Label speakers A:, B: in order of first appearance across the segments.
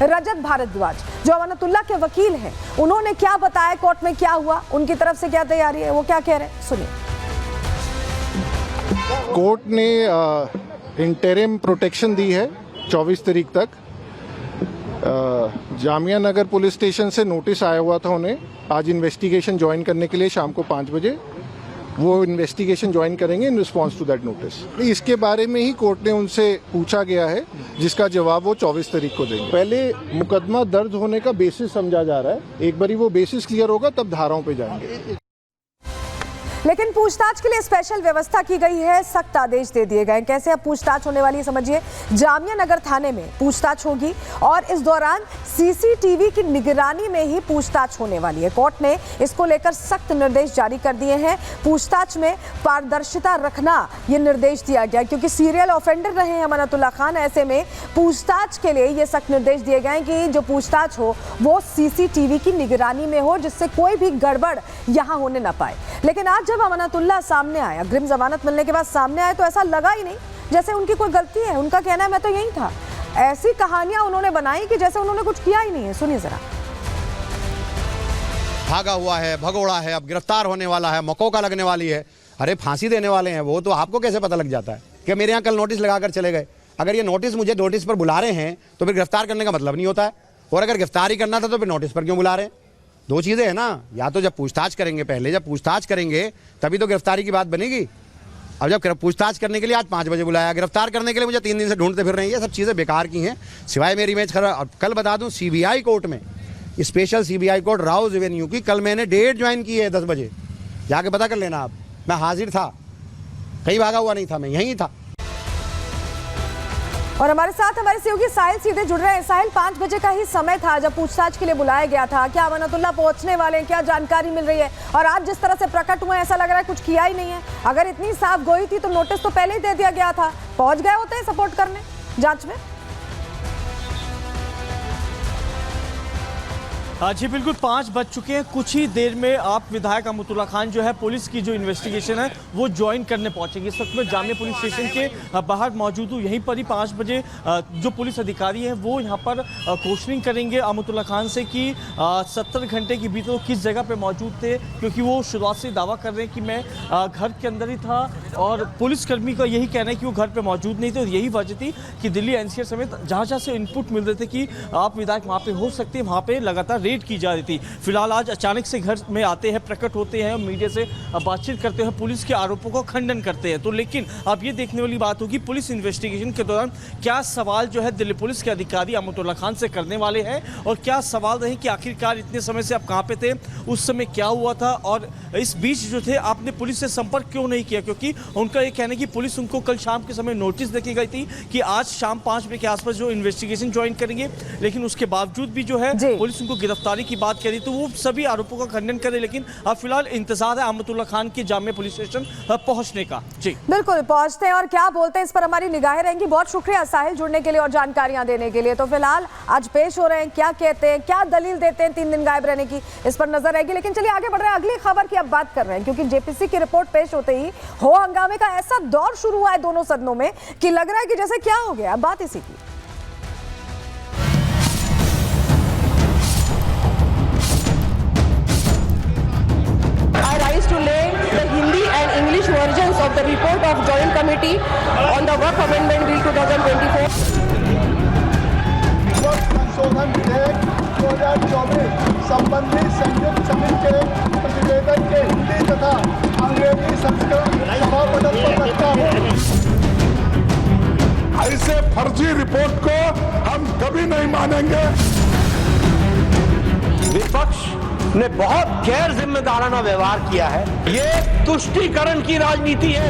A: रजत भारद्वाज जो अमानतुल्लाह के वकील हैं, उन्होंने क्या बताया कोर्ट में, क्या हुआ, उनकी तरफ से क्या तैयारी है, वो क्या कह रहे हैं, सुनिए।
B: कोर्ट ने इंटरिम प्रोटेक्शन दी है 24 तारीख तक। जामिया नगर पुलिस स्टेशन से नोटिस आया हुआ था उन्हें आज इन्वेस्टिगेशन ज्वाइन करने के लिए शाम को 5 बजे। वो इन्वेस्टिगेशन ज्वाइन करेंगे in response to that notice. इसके बारे में ही कोर्ट ने उनसे पूछा गया है, जिसका जवाब वो 24 तारीख को देंगे। पहले मुकदमा दर्ज होने का बेसिस समझा जा रहा है, एक बारी वो बेसिस क्लियर होगा तब धाराओं पे जाएंगे।
A: लेकिन पूछताछ के लिए स्पेशल व्यवस्था की गई है, सख्त आदेश दे दिए गए। कैसे अब पूछताछ होने वाली है समझिए। जामिया नगर थाने में पूछताछ होगी और इस दौरान सीसीटीवी की निगरानी में ही पूछताछ होने वाली है। कोर्ट ने इसको लेकर सख्त निर्देश जारी कर दिए हैं। पूछताछ में पारदर्शिता रखना ये निर्देश दिया गया, क्योंकि सीरियल ऑफेंडर रहे हैं अमानतुल्लाह खान। ऐसे में पूछताछ के लिए ये सख्त निर्देश दिए गए कि जो पूछताछ हो वो सीसीटीवी की निगरानी में हो, जिससे कोई भी गड़बड़ यहां होने ना पाए। लेकिन आज जब अमानतुल्लाह सामने आया, अग्रिम जमानत मिलने के बाद सामने आया, तो ऐसा लगा ही नहीं जैसे उनकी कोई गलती है। उनका कहना है मैं तो यही था। ऐसी कहानियां उन्होंने बनाई कि जैसे उन्होंने कुछ किया ही नहीं है। सुनिए जरा।
C: भागा हुआ है, भगोड़ा है, अब गिरफ्तार होने वाला है, मकौका लगने वाली है। अरे फांसी देने वाले हैं वो, तो आपको कैसे पता लग जाता है कि मेरे यहाँ कल नोटिस लगाकर चले गए? अगर ये नोटिस मुझे नोटिस पर बुला रहे हैं तो फिर गिरफ्तार करने का मतलब नहीं होता है। और अगर गिरफ्तार ही करना था तो फिर नोटिस पर क्यों बुला रहे हैं? दो चीजें हैं ना, या तो जब पूछताछ करेंगे, पहले जब पूछताछ करेंगे तभी तो गिरफ्तारी की बात बनेगी। अब जब पूछताछ करने के लिए आज 5 बजे बुलाया, गिरफ्तार करने के लिए मुझे 3 दिन से ढूंढते फिर रहे हैं, ये सब चीजें बेकार की हैं, सिवाय मेरी इमेज खराब। कल बता दूं सीबीआई कोर्ट में, special CBI court Rouse Avenue की, कल मैंने डेट ज्वाइन की है 10 बजे, जाके पता कर लेना आप। मैं हाजिर था, कहीं भागा हुआ नहीं था, मैं यहीं था।
A: और हमारे साथ हमारे सहयोगी साहिल सीधे जुड़ रहे हैं। साहिल, 5 बजे का ही समय था जब पूछताछ के लिए बुलाया गया था। क्या अमानतुल्लाह पहुंचने वाले हैं, क्या जानकारी मिल रही है? और आज जिस तरह से प्रकट हुए, ऐसा लग रहा है कुछ किया ही नहीं है। अगर इतनी साफ गोई थी तो नोटिस तो पहले ही दे दिया गया था, पहुंच गए होते हैं सपोर्ट करने जांच में।
D: जी बिल्कुल, 5 बज चुके हैं। कुछ ही देर में आप विधायक अमानतुल्लाह खान जो है पुलिस की जो इन्वेस्टिगेशन है वो ज्वाइन करने पहुंचेंगे। इस वक्त मैं जामिया पुलिस स्टेशन के बाहर मौजूद हूँ। यहीं पर ही 5 बजे जो पुलिस अधिकारी हैं वो यहाँ पर क्वेश्चनिंग करेंगे अमानतुल्लाह खान से कि 70 घंटे के भीतर वो किस जगह पर मौजूद थे, क्योंकि वो शुरुआत से दावा कर रहे हैं कि मैं घर के अंदर ही था और पुलिसकर्मी का यही कहना है कि वो घर पर मौजूद नहीं थे। और यही वजह थी कि दिल्ली एनसीआर समेत जहाँ जहाँ से इनपुट मिल रहे थे कि आप विधायक वहाँ पर हो सकते हैं, वहाँ पर लगातार रेड की जा रही थी। फिलहाल आज अचानक से घर में आते हैं, प्रकट होते हैं, मीडिया से बातचीत करते हैं, पुलिस के आरोपों का खंडन करते हैं। तो लेकिन अब ये देखने वाली बात होगी पुलिस इन्वेस्टिगेशन के दौरान क्या सवाल जो है दिल्ली पुलिस के अधिकारी अमानतुल्लाह खान से करने वाले हैं, और क्या सवाल रहे कि आखिरकार इतने समय से आप कहाँ पे थे, उस समय क्या हुआ था, और इस बीच जो थे आपने पुलिस से संपर्क क्यों नहीं किया? क्योंकि उनका ये कहना है कि पुलिस उनको कल शाम के समय नोटिस देके गई थी कि आज शाम 5 बजे के आसपास जो इन्वेस्टिगेशन ज्वाइन करेंगे, लेकिन उसके बावजूद भी जो है पुलिस उनको गिरफ्तारी की बात करी, तो वो सभी आरोपों का खंडन करे। लेकिन अब फिलहाल इंतजार है अमानतुल्लाह खान की जामिया पुलिस स्टेशन पहुंचने का। जी बिल्कुल,
A: पहुंचते हैं और क्या बोलते हैं इस पर हमारी निगाहें रहेंगी। बहुत शुक्रिया साहिल जुड़ने के लिए और जानकारियां देने के लिए। तो फिलहाल आज पेश हो रहे हैं, क्या कहते हैं, क्या दलील देते हैं 3 दिन गायब रहने की, इस पर नजर रहेगी। लेकिन चलिए आगे बढ़ रहे हैं, अगली खबर की अब बात कर रहे हैं, क्योंकि जेपीसी की रिपोर्ट पेश होते ही हो हंगामे का ऐसा दौर शुरू हुआ है दोनों सदनों में कि लग रहा है कि जैसे क्या हो गया। बात इसी की।
E: To lay the Hindi and English versions of the report of Joint Committee on the Work Amendment Bill 2024.
F: संशोधन विधेयक 2024 संबंधित संयुक्त समिति के प्रतिवेदन के हिंदी तथा अंग्रेजी संस्करण सभा पटल पर रखता हूँ। ऐसे फर्जी रिपोर्ट को हम कभी नहीं मानेंगे।
G: विपक्ष ने बहुत गैर जिम्मेदाराना व्यवहार किया है। ये तुष्टीकरण की राजनीति है।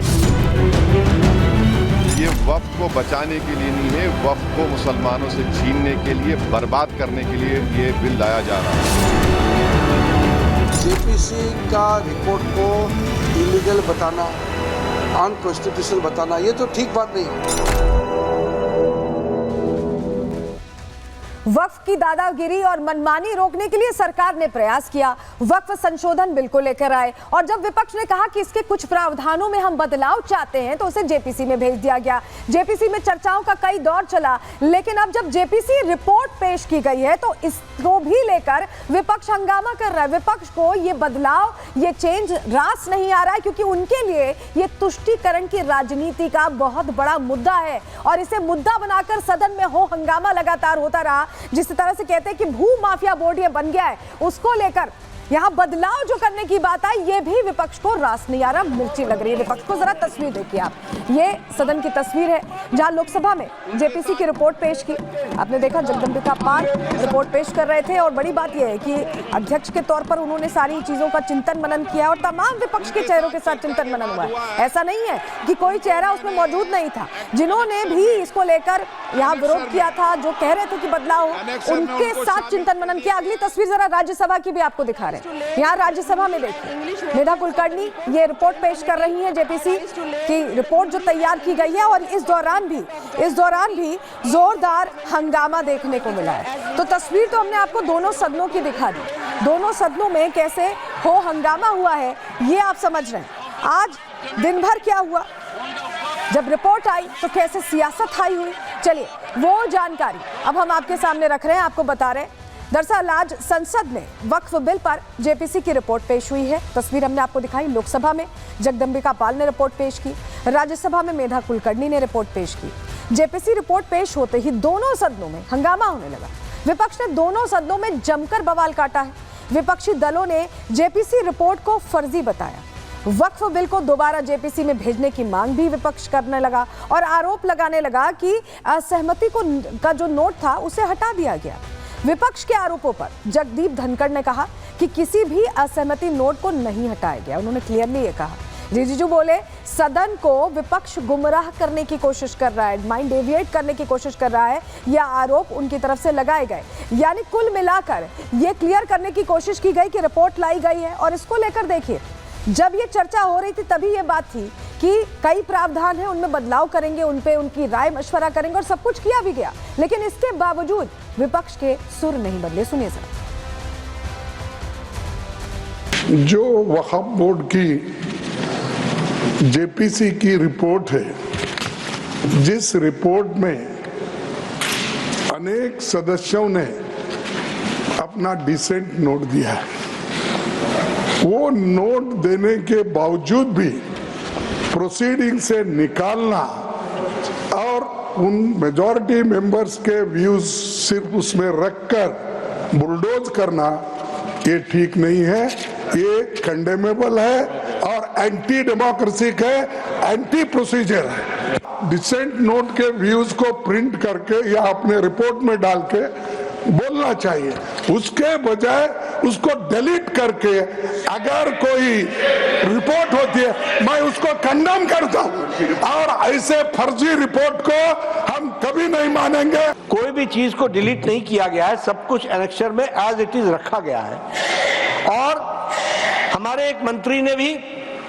H: ये वक्फ को बचाने के लिए नहीं है, वक्फ को मुसलमानों से छीनने के लिए, बर्बाद करने के लिए ये बिल लाया जा रहा है।
I: जेपीसी का रिपोर्ट को इलीगल बताना, अनकॉन्स्टिट्यूशनल बताना, ये तो ठीक बात नहीं है।
A: वक्फ की दादागिरी और मनमानी रोकने के लिए सरकार ने प्रयास किया, वक्फ संशोधन बिल को लेकर आए और जब विपक्ष ने कहा कि इसके कुछ प्रावधानों में हम बदलाव चाहते हैं तो उसे जेपीसी में भेज दिया गया। जेपीसी में चर्चाओं का कई दौर चला, लेकिन अब जब जेपीसी रिपोर्ट पेश की गई है तो इसको भी लेकर विपक्ष हंगामा कर रहा है। विपक्ष को ये बदलाव, ये चेंज रास नहीं आ रहा है क्योंकि उनके लिए ये तुष्टीकरण की राजनीति का बहुत बड़ा मुद्दा है और इसे मुद्दा बनाकर सदन में हो हंगामा लगातार होता रहा। जिस तरह से कहते हैं कि भू माफिया बोर्ड ये बन गया है, उसको लेकर यहाँ बदलाव जो करने की बात है ये भी विपक्ष को रास नहीं आ रहा, मिर्ची लग रही है विपक्ष को। जरा तस्वीर देखिए आप, ये सदन की तस्वीर है जहां लोकसभा में जेपीसी की रिपोर्ट पेश की। आपने देखा जगदम्बिका पाल रिपोर्ट पेश कर रहे थे और बड़ी बात यह है कि अध्यक्ष के तौर पर उन्होंने सारी चीजों का चिंतन मनन किया और तमाम विपक्ष के चेहरों के साथ चिंतन मनन हुआ है। ऐसा नहीं है कि कोई चेहरा उसमें मौजूद नहीं था। जिन्होंने भी इसको लेकर यहाँ विरोध किया था, जो कह रहे थे कि बदलाव हो, उनके साथ चिंतन मनन किया। अगली तस्वीर जरा राज्यसभा की भी आपको दिखा रहे हैं। यहाँ राज्यसभा में देखिए मेधा कुलकर्णी ये रिपोर्ट पेश कर रही हैं, जेपीसी की रिपोर्ट जो तैयार की गई है और इस दौरान भी जोरदार हंगामा देखने को मिला है। तो तस्वीर तो हमने आपको दोनों सदनों की दिखा दी, दोनों सदनों में कैसे हो हंगामा हुआ है ये आप समझ रहे हैं। आज दिन भर क्या हुआ, जब रिपोर्ट आई तो कैसे सियासत हाई हुई, चलिए वो जानकारी अब हम आपके सामने रख रहे हैं, आपको बता रहे हैं। दरअसल आज संसद में वक्फ बिल पर जेपीसी की रिपोर्ट पेश हुई है। तस्वीर हमने आपको दिखाई। लोकसभा में जगदम्बिका पाल ने रिपोर्ट पेश की, राज्यसभा में मेधा कुलकर्णी ने रिपोर्ट पेश की। जेपीसी रिपोर्ट पेश होते ही दोनों सदनों में हंगामा होने लगा। विपक्ष ने दोनों सदनों में जमकर बवाल काटा है। विपक्षी दलों ने जेपीसी रिपोर्ट को फर्जी बताया। वक्फ बिल को दोबारा जेपीसी में भेजने की मांग भी विपक्ष करने लगा और आरोप लगाने लगा कि असहमति का जो नोट था उसे हटा दिया गया। विपक्ष के आरोपों पर जगदीप धनखड़ ने कहा कि किसी भी असहमति नोट को नहीं हटाया गया। उन्होंने क्लियरली ये कहा। रिजिजू बोले सदन को विपक्ष गुमराह करने की कोशिश कर रहा है, माइंड डेविएट करने की कोशिश कर रहा है, यह आरोप उनकी तरफ से लगाए गए। यानी कुल मिलाकर ये क्लियर करने की कोशिश की गई कि रिपोर्ट लाई गई है और इसको लेकर देखिए जब ये चर्चा हो रही थी तभी ये बात थी कि कई प्रावधान हैं उनमें बदलाव करेंगे, उन पे उनकी राय मशवरा करेंगे और सब कुछ किया भी गया, लेकिन इसके बावजूद विपक्ष के सुर नहीं बदले। सुनिए सर।
J: जो वक्फ बोर्ड की जेपीसी की रिपोर्ट है, जिस रिपोर्ट में अनेक सदस्यों ने अपना डिसेंट नोट दिया है, वो नोट देने के बावजूद भी प्रोसीडिंग से निकालना और उन मेजॉरिटी मेंबर्स के व्यूज सिर्फ उसमें रखकर बुलडोज करना, ये ठीक नहीं है, ये कंडेमेबल है और एंटी डेमोक्रेसिक है, एंटी प्रोसीजर है। डिसेंट नोट के व्यूज को प्रिंट करके या अपने रिपोर्ट में डाल के बोलना चाहिए, उसके बजाय उसको डिलीट करके अगर कोई रिपोर्ट होती है मैं उसको कंडेम करता हूं और ऐसे फर्जी रिपोर्ट को हम कभी नहीं मानेंगे।
G: कोई भी चीज को डिलीट नहीं किया गया है, सब कुछ एनेक्सर में एज इट इज रखा गया है और हमारे एक मंत्री ने भी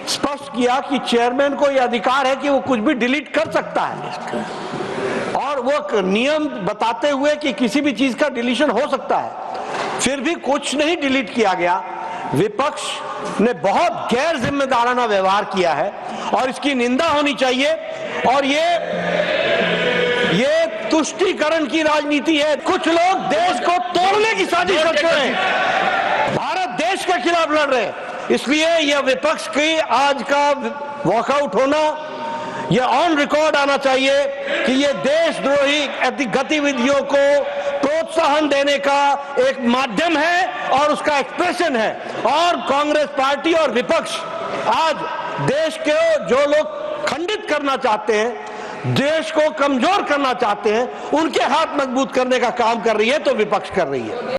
G: स्पष्ट किया कि चेयरमैन को यह अधिकार है कि वो कुछ भी डिलीट कर सकता है और वो नियम बताते हुए कि किसी भी चीज का डिलीशन हो सकता है, फिर भी कुछ नहीं डिलीट किया गया। विपक्ष ने बहुत गैर जिम्मेदाराना व्यवहार किया है और इसकी निंदा होनी चाहिए और ये तुष्टीकरण की राजनीति है। कुछ लोग देश को तोड़ने की साजिश करते हैं, भारत देश के खिलाफ लड़ रहे हैं, इसलिए यह विपक्ष की आज का वॉकआउट होना यह ऑन रिकॉर्ड आना चाहिए कि यह देशद्रोही गतिविधियों को प्रोत्साहन देने का एक माध्यम है और उसका एक्सप्रेशन है। और कांग्रेस पार्टी और विपक्ष आज देश के जो लोग खंडित करना चाहते हैं, देश को कमजोर करना चाहते हैं, उनके हाथ मजबूत करने का काम कर रही है तो विपक्ष कर रही है।